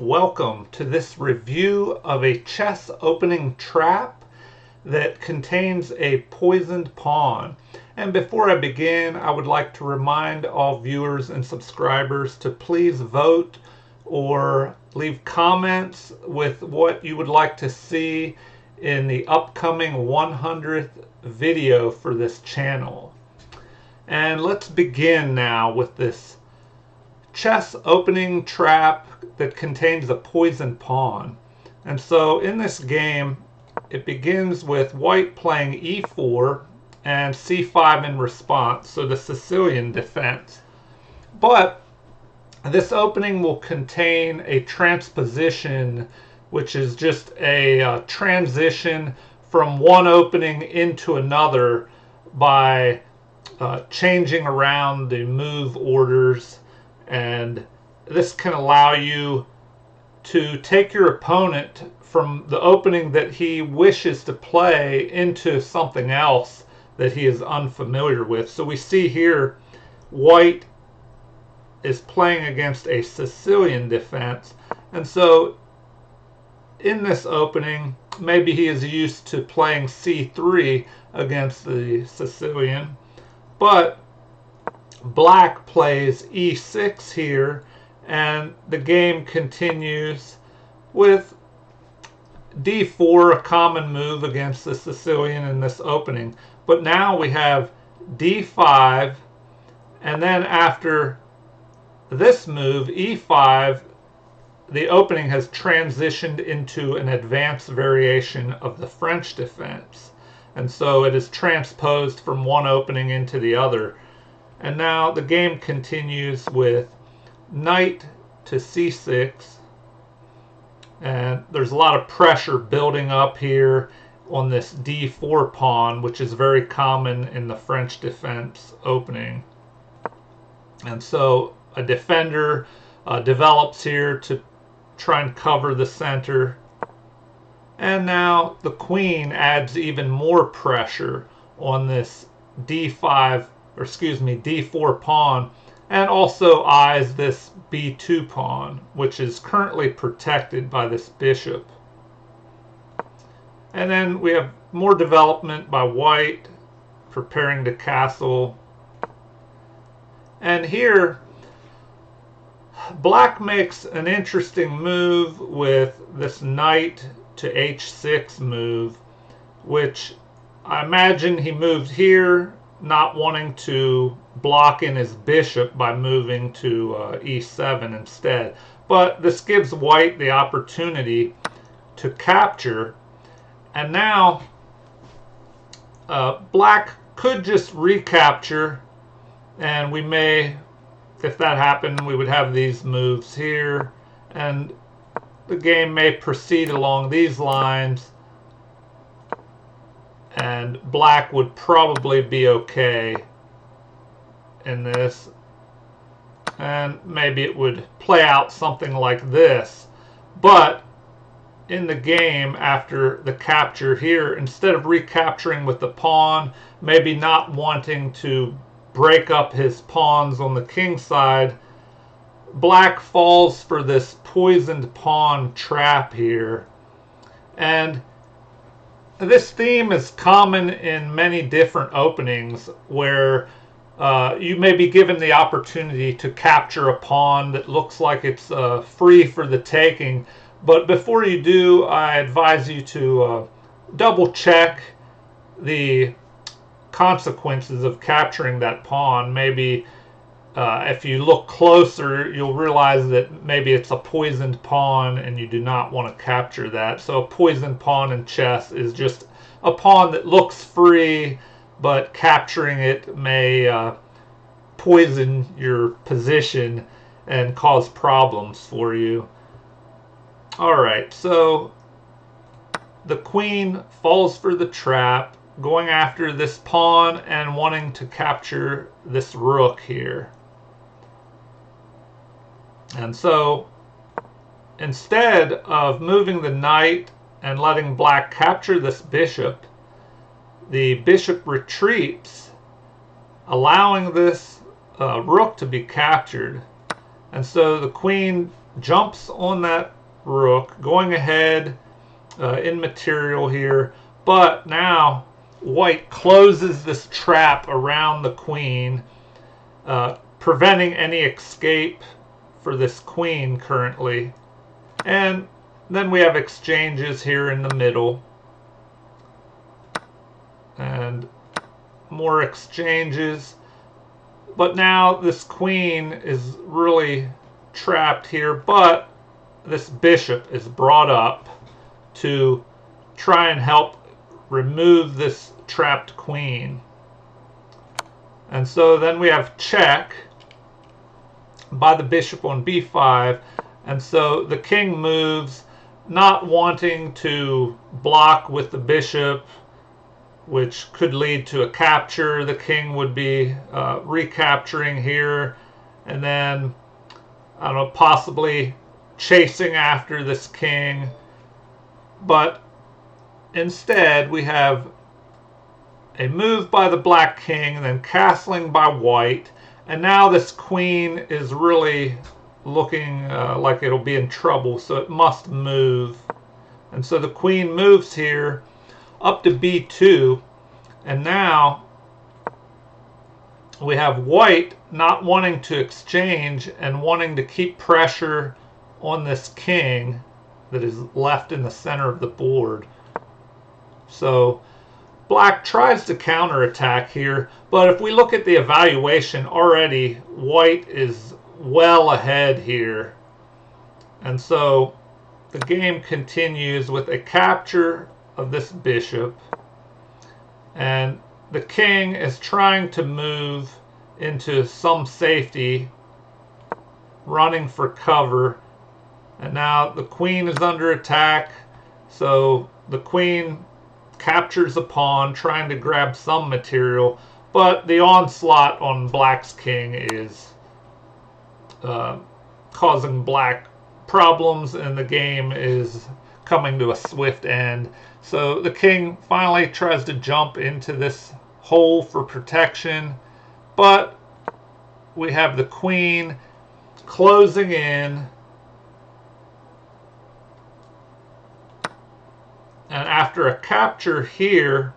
Welcome to this review of a chess opening trap that contains a poisoned pawn. And before I begin, I would like to remind all viewers and subscribers to please vote or leave comments with what you would like to see in the upcoming 100th video for this channel. And let's begin now with this chess opening trap that contains a poisoned pawn. And so in this game, it begins with white playing e4 and c5 in response, so the Sicilian defense. But this opening will contain a transposition, which is just a transition from one opening into another by changing around the move orders, and this can allow you to take your opponent from the opening that he wishes to play into something else that he is unfamiliar with. So we see here white is playing against a Sicilian defense, and so in this opening maybe he is used to playing c3 against the Sicilian, but black plays e6 here, and the game continues with d4, a common move against the Sicilian in this opening. But now we have d5, and then after this move, e5, the opening has transitioned into an advanced variation of the French defense. And so it is transposed from one opening into the other. And now the game continues with knight to c6, and there's a lot of pressure building up here on this d4 pawn, which is very common in the French defense opening. And so a defender develops here to try and cover the center. And now the queen adds even more pressure on this d4 pawn, and also eyes this b2 pawn, which is currently protected by this bishop. And then we have more development by white, preparing to castle. And here black makes an interesting move with this knight to h6 move, which I imagine he moved here not wanting to block in his bishop by moving to e7 instead. But this gives white the opportunity to capture, and now black could just recapture, and we may, if that happened, we would have these moves here, and the game may proceed along these lines, and black would probably be okay in this, and maybe it would play out something like this. But in the game, after the capture here, instead of recapturing with the pawn, maybe not wanting to break up his pawns on the king side, black falls for this poisoned pawn trap here. And this theme is common in many different openings where you may be given the opportunity to capture a pawn that looks like it's free for the taking. But before you do, I advise you to double check the consequences of capturing that pawn. Maybe if you look closer, you'll realize that maybe it's a poisoned pawn and you do not want to capture that. So a poisoned pawn in chess is just a pawn that looks free, but capturing it may poison your position and cause problems for you. Alright, so the queen falls for the trap, going after this pawn and wanting to capture this rook here. And so instead of moving the knight and letting black capture this bishop, the bishop retreats, allowing this rook to be captured. And so the queen jumps on that rook, going ahead in material here, but now white closes this trap around the queen, preventing any escape for this queen currently. And then we have exchanges here in the middle, and more exchanges. But now this queen is really trapped here, but this bishop is brought up to try and help remove this trapped queen. And so then we have check by the bishop on b5, and so the king moves, not wanting to block with the bishop, which could lead to a capture. The king would be recapturing here, and then, I don't know, possibly chasing after this king. But instead, we have a move by the black king, and then castling by white, and now this queen is really looking like it'll be in trouble, so it must move. And so the queen moves here up to b2, and now we have white not wanting to exchange and wanting to keep pressure on this king that is left in the center of the board. So black tries to counterattack here, but if we look at the evaluation, already white is well ahead here. And so the game continues with a capture of this bishop, and the king is trying to move into some safety, running for cover, and now the queen is under attack, so the queen captures a pawn, trying to grab some material, but the onslaught on black's king is causing black problems, and the game is coming to a swift end. So the king finally tries to jump into this hole for protection, but we have the queen closing in, and after a capture here,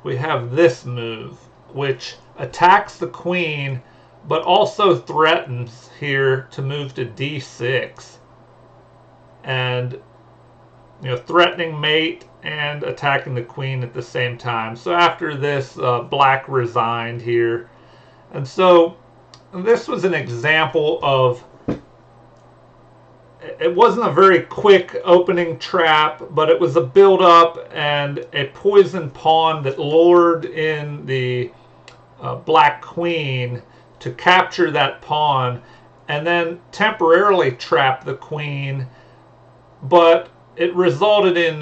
we have this move, which attacks the queen, but also threatens here to move to d6. And, threatening mate and attacking the queen at the same time. So after this, black resigned here. And so this was an example of, it wasn't a very quick opening trap, but it was a build-up and a poisoned pawn that lured in the black queen to capture that pawn and then temporarily trap the queen. But it resulted in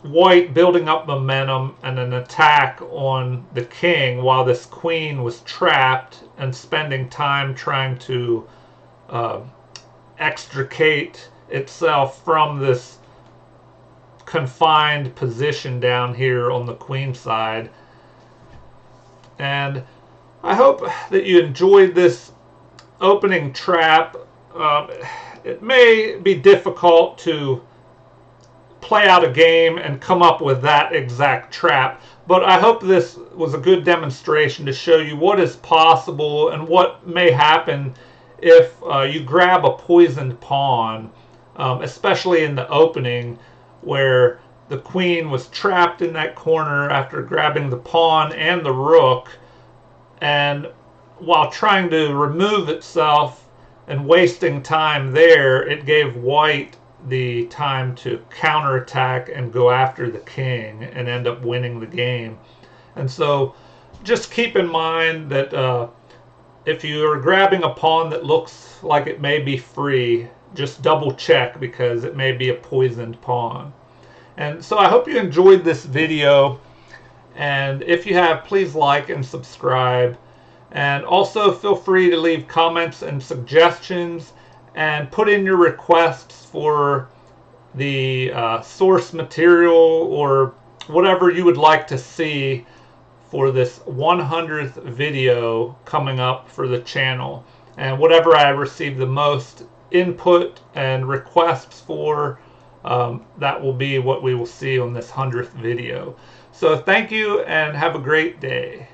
white building up momentum and an attack on the king while this queen was trapped and spending time trying to extricate itself from this confined position down here on the queen side. And I hope that you enjoyed this opening trap. It may be difficult to play out a game and come up with that exact trap, but I hope this was a good demonstration to show you what is possible and what may happen if you grab a poisoned pawn, especially in the opening where the queen was trapped in that corner after grabbing the pawn and the rook, and while trying to remove itself and wasting time there, it gave white the time to counterattack and go after the king and end up winning the game. And so just keep in mind that if you are grabbing a pawn that looks like it may be free, just double check because it may be a poisoned pawn. And so I hope you enjoyed this video, and if you have, please like and subscribe. And also feel free to leave comments and suggestions and put in your requests for the source material or whatever you would like to see for this 100th video coming up for the channel. and whatever I receive the most input and requests for, that will be what we will see on this 100th video. So thank you and have a great day.